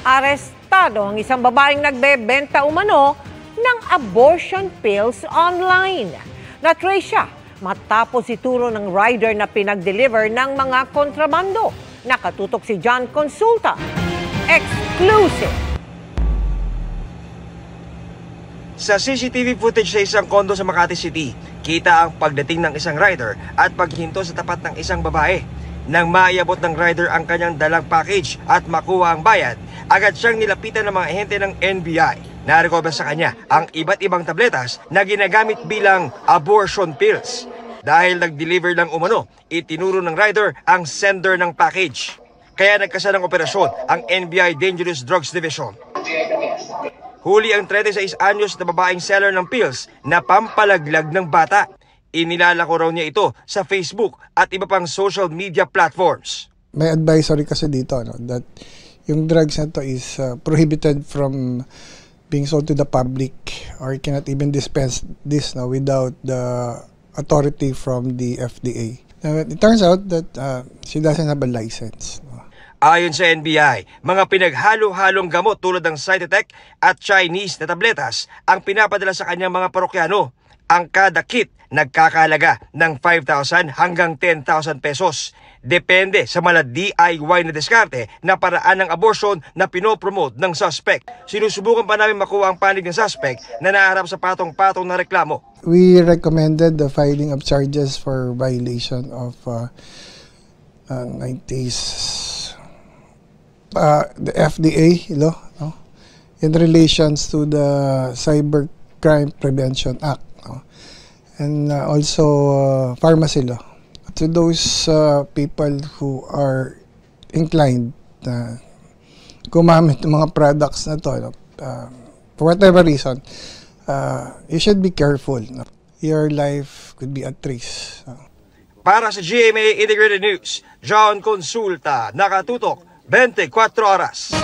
Arestado ang isang babaeng nagbebenta umano ng abortion pills online. Na-trace siya matapos ituro ng rider na pinag-deliver ng mga kontrabando. Nakatutok si John Consulta. Exclusive. Sa CCTV footage sa isang kondo sa Makati City, kita ang pagdating ng isang rider at paghinto sa tapat ng isang babae. Nang maiabot ng rider ang kanyang dalang package at makuha ang bayad, agad siyang nilapitan ng mga ahente ng NBI. Na-recover sa kanya ang iba't ibang tabletas na ginagamit bilang abortion pills. Dahil nag-deliver lang umano, itinuro ng rider ang sender ng package. Kaya nagkasa ng operasyon ang NBI Dangerous Drugs Division. Huli ang 36 anyos na babaeng seller ng pills na pampalaglag ng bata. Inilalako raw niya ito sa Facebook at iba pang social media platforms. May advisory kasi dito that yung drugs na to is prohibited from being sold to the public, or you cannot even dispense this without the authority from the FDA. It turns out that she doesn't have a license. Ayon sa NBI, mga pinaghalo-halong gamot tulad ng Cytotec at Chinese na tabletas ang pinapadala sa kanyang mga parokyano. Ang kada kit nagkakahalaga ng 5,000 hanggang 10,000 pesos. Depende sa mala DIY na diskarte na paraan ng abortion na pinopromote ng suspect. Sinusubukan pa namin makuha ang panig ng suspect na naharap sa patong-patong na reklamo. We recommended the filing of charges for violation of the FDA law in relations to the Cybercrime Prevention Act. And also pharmacy law. To those people who are inclined na gumamit ng mga products na to, for whatever reason, you should be careful. Your life could be at risk. Para sa GMA Integrated News, John Consulta, nakatutok 24 oras.